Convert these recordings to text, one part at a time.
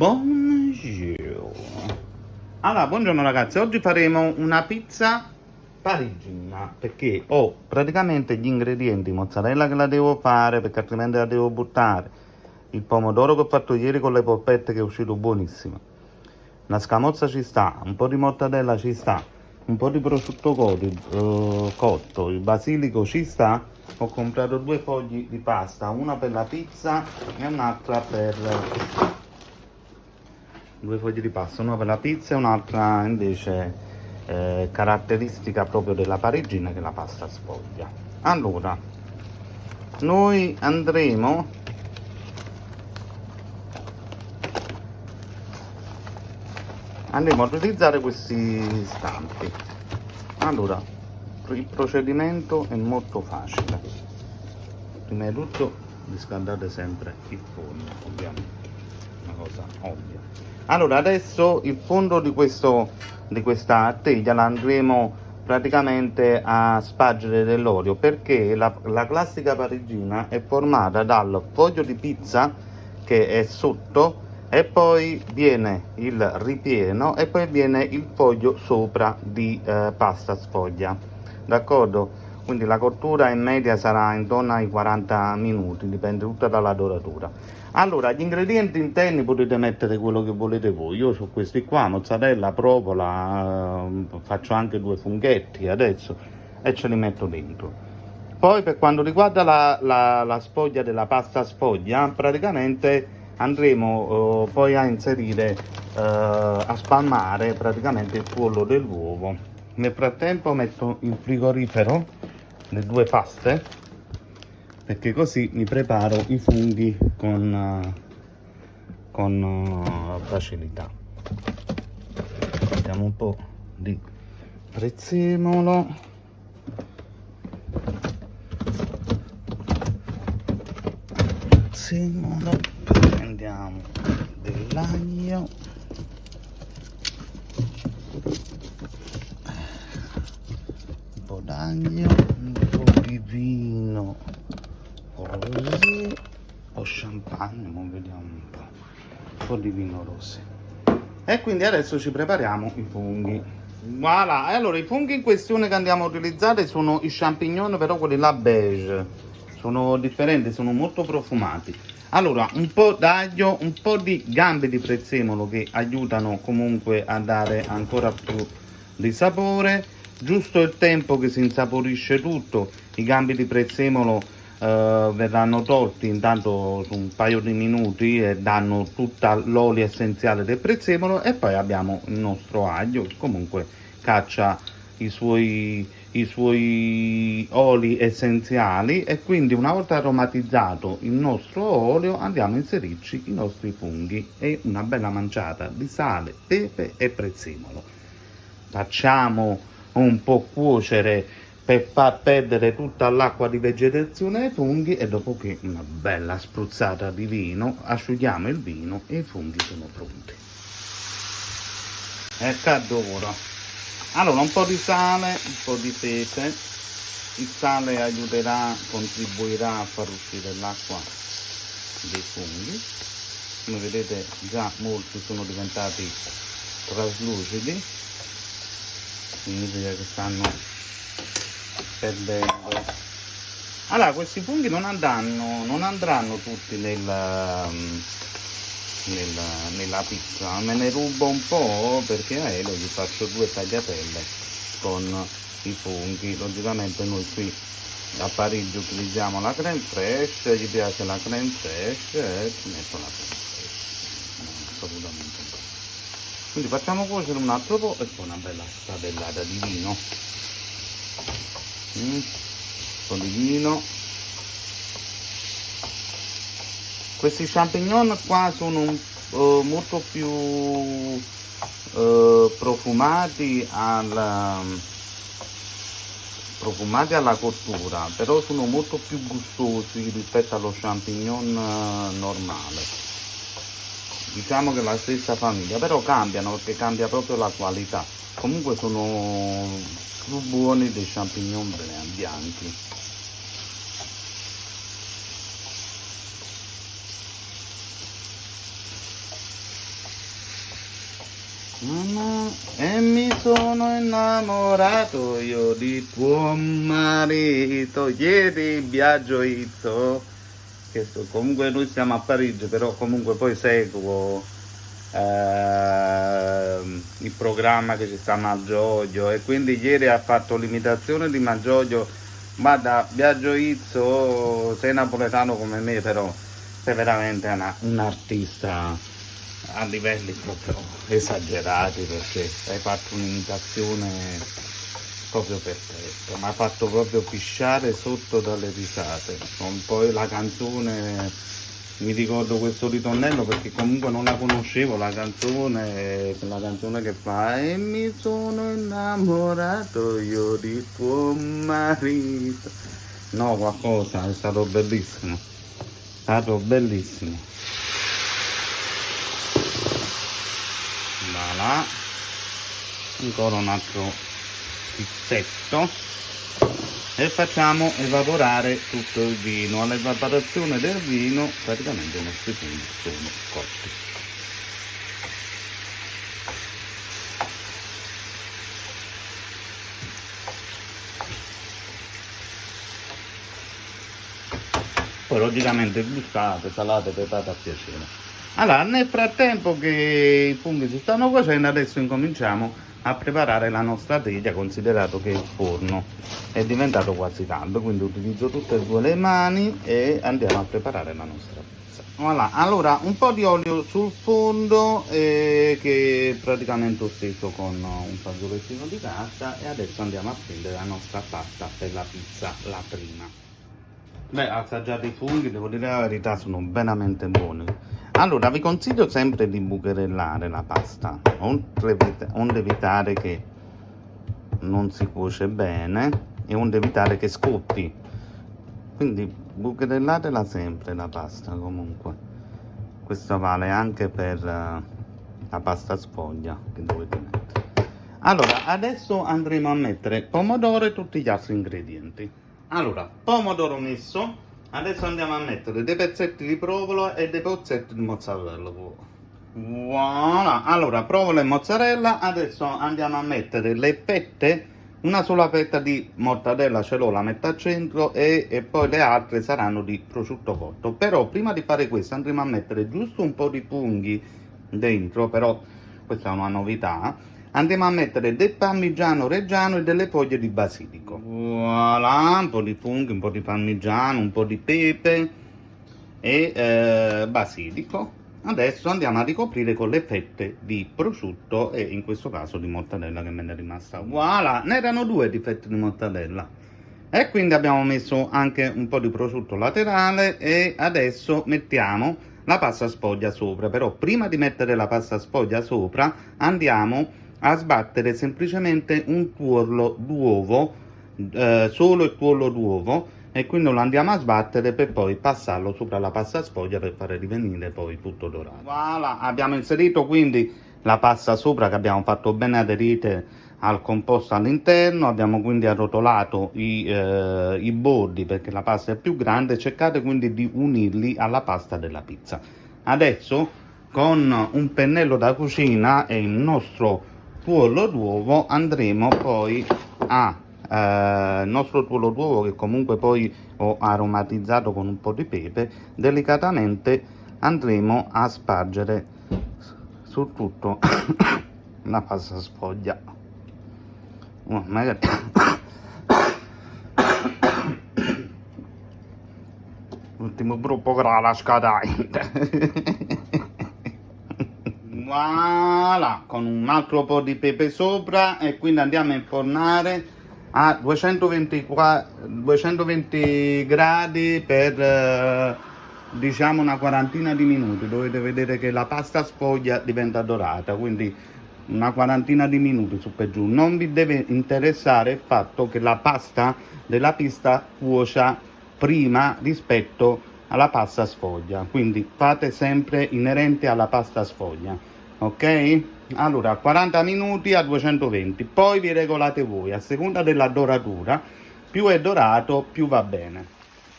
Buongiorno. Allora, buongiorno ragazzi, oggi faremo una pizza parigina perché ho praticamente gli ingredienti, mozzarella che la devo fare perché altrimenti la devo buttare, il pomodoro che ho fatto ieri con le polpette che è uscito buonissimo, la scamozza ci sta, un po' di mortadella ci sta, un po' di prosciutto cotto, il basilico ci sta. Ho comprato 2 fogli di pasta, una per la pizza e un'altra per 2 fogli di pasta, una per la pizza e un'altra invece caratteristica proprio della parigina, che è la pasta sfoglia. Allora, noi andremo a utilizzare questi stampi. Allora, il procedimento è molto facile. Prima di tutto riscaldate sempre il forno, ovviamente, una cosa ovvia. Allora, adesso il fondo di questa teglia la andremo praticamente a spargere dell'olio, perché la classica parigina è formata dal foglio di pizza che è sotto, e poi viene il ripieno e poi viene il foglio sopra di pasta sfoglia, d'accordo? Quindi la cottura in media sarà intorno ai 40 minuti, dipende tutta dalla doratura. Allora, gli ingredienti interni potete mettere quello che volete voi. Io ho questi qua, mozzarella, provola, faccio anche 2 funghetti adesso e ce li metto dentro. Poi per quanto riguarda la sfoglia della pasta sfoglia, praticamente andremo poi a inserire, a spalmare praticamente il tuorlo dell'uovo. Nel frattempo metto in frigorifero le 2 paste, perché così mi preparo i funghi con facilità. Mettiamo un po' di prezzemolo, prendiamo dell'aglio, un po' d'aglio, un po' di vino, così, un po' champagne, vediamo un po' di vino rosé. E quindi adesso ci prepariamo i funghi. Voilà, e allora i funghi in questione che andiamo a utilizzare sono i champignon, però quelli là beige. Sono differenti, sono molto profumati. Allora, un po' d'aglio, un po' di gambe di prezzemolo che aiutano comunque a dare ancora più di sapore. Giusto il tempo che si insaporisce tutto, i gambi di prezzemolo verranno tolti intanto su un paio di minuti e danno tutta l'olio essenziale del prezzemolo, e poi abbiamo il nostro aglio che comunque caccia i suoi oli essenziali, e quindi una volta aromatizzato il nostro olio andiamo a inserirci i nostri funghi e una bella manciata di sale, pepe e prezzemolo. Facciamo un po' cuocere per far perdere tutta l'acqua di vegetazione ai funghi, e dopo che una bella spruzzata di vino asciughiamo il vino e i funghi sono pronti. Ecco ora. Allora, un po' di sale, un po' di pepe. Il sale aiuterà, contribuirà a far uscire l'acqua dei funghi. Come vedete già molti sono diventati traslucidi, significa che stanno perdendo. Allora, questi funghi non andranno tutti nella pizza, me ne rubo un po' perché a Elo gli faccio 2 tagliatelle con i funghi. Logicamente noi qui a Parigi utilizziamo la crème fraîche, gli piace la crème fraîche e ci metto la crème fraîche, assolutamente. Quindi facciamo cuocere un altro po' e poi una bella stradellata di vino, un po' di vino. Questi champignon qua sono molto più profumati alla cottura, però sono molto più gustosi rispetto allo champignon normale. Diciamo che è la stessa famiglia, però cambiano perché cambia proprio la qualità. Comunque sono più buoni dei champignon bianchi. E mi sono innamorato io di tuo marito ieri viaggio izzo. Comunque noi siamo a Parigi, però comunque poi seguo il programma che ci sta a Malgioglio, e quindi ieri ha fatto l'imitazione di Malgioglio. Guarda, Biagio Izzo, sei napoletano come me, però sei veramente un artista a livelli proprio esagerati, perché hai fatto un'imitazione proprio perfetta, mi ha fatto proprio pisciare sotto dalle risate. Poi la canzone, mi ricordo questo ritornello perché comunque non la conoscevo, la canzone che fa: e mi sono innamorato io di tuo marito. No, qualcosa, è stato bellissimo, voilà. Ancora un altro pizzetto e facciamo evaporare tutto il vino. All'evaporazione del vino praticamente i nostri funghi sono cotti. Poi logicamente gustate, salate, petate a piacere. Allora, nel frattempo che i funghi si stanno cuocendo, adesso incominciamo a preparare la nostra teglia, considerato che il forno è diventato quasi caldo, quindi utilizzo tutte e due le mani e andiamo a preparare la nostra pizza. Voilà. Allora, un po' di olio sul fondo che praticamente ho steso con un fazzolettino di carta, e adesso andiamo a prendere la nostra pasta per la pizza, la prima. Beh, assaggiate i funghi, devo dire la verità, sono veramente buoni. Allora, vi consiglio sempre di bucherellare la pasta, onde evitare che non si cuoce bene e onde evitare che scoppi. Quindi bucherellatela sempre la pasta, comunque. Questo vale anche per la pasta sfoglia che dovete mettere. Allora, adesso andremo a mettere pomodoro e tutti gli altri ingredienti. Allora, pomodoro messo. Adesso andiamo a mettere dei pezzetti di provola e dei pezzetti di mozzarella. Voilà. Allora, provola e mozzarella. Adesso andiamo a mettere le fette. Una sola fetta di mortadella ce l'ho, la metto al centro, e poi le altre saranno di prosciutto cotto. Però prima di fare questo andremo a mettere giusto un po' di funghi dentro, però questa è una novità. Andiamo a mettere del parmigiano reggiano e delle foglie di basilico. Voilà, un po' di funghi, un po' di parmigiano, un po' di pepe e basilico. Adesso andiamo a ricoprire con le fette di prosciutto e in questo caso di mortadella che me ne è rimasta. Voilà, ne erano due di fette di mortadella. E quindi abbiamo messo anche un po' di prosciutto laterale e adesso mettiamo la pasta sfoglia sopra. Però prima di mettere la pasta sfoglia sopra andiamo a sbattere semplicemente un tuorlo d'uovo, solo il tuorlo d'uovo, e quindi lo andiamo a sbattere per poi passarlo sopra la pasta sfoglia per fare rivenire poi tutto dorato. Voilà, abbiamo inserito quindi la pasta sopra che abbiamo fatto bene aderire al composto all'interno. Abbiamo quindi arrotolato i bordi perché la pasta è più grande. Cercate quindi di unirli alla pasta della pizza. Adesso con un pennello da cucina e il nostro tuorlo d'uovo andremo poi a il nostro tuorlo d'uovo, che comunque poi ho aromatizzato con un po' di pepe, delicatamente andremo a spargere su tutto la pasta sfoglia. Magari l'ultimo gruppo che la scadente. Voilà, con un altro po' di pepe sopra, e quindi andiamo a infornare a 220 gradi per diciamo una quarantina di minuti. Dovete vedere che la pasta sfoglia diventa dorata, quindi una quarantina di minuti su per giù. Non vi deve interessare il fatto che la pasta della pizza cuocia prima rispetto alla pasta sfoglia, quindi fate sempre inerente alla pasta sfoglia. Ok? Allora 40 minuti a 220, poi vi regolate voi a seconda della doratura. Più è dorato più va bene.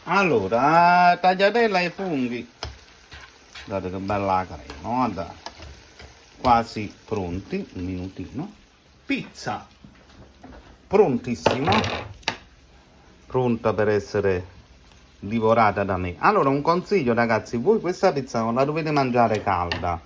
Allora, tagliatella ai funghi, guardate che bella crema, guarda. quasi pronti, un minutino. Pizza prontissima, pronta per essere divorata da me. Allora, un consiglio ragazzi, voi questa pizza non la dovete mangiare calda,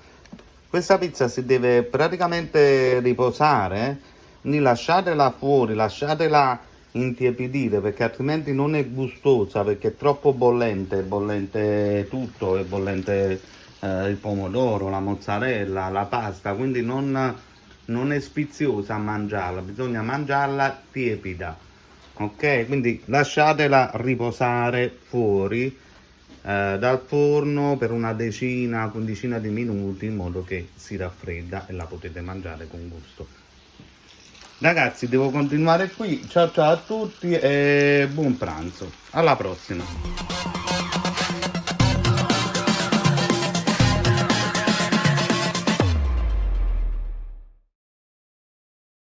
questa pizza si deve praticamente riposare, quindi lasciatela fuori, lasciatela intiepidire, perché altrimenti non è gustosa, perché è troppo bollente, è bollente tutto, è bollente il pomodoro, la mozzarella, la pasta, quindi non è sfiziosa a mangiarla, bisogna mangiarla tiepida, ok? Quindi lasciatela riposare fuori dal forno per una decina, quindicina di minuti, in modo che si raffredda e la potete mangiare con gusto. Ragazzi, devo continuare qui. Ciao ciao a tutti e buon pranzo. Alla prossima.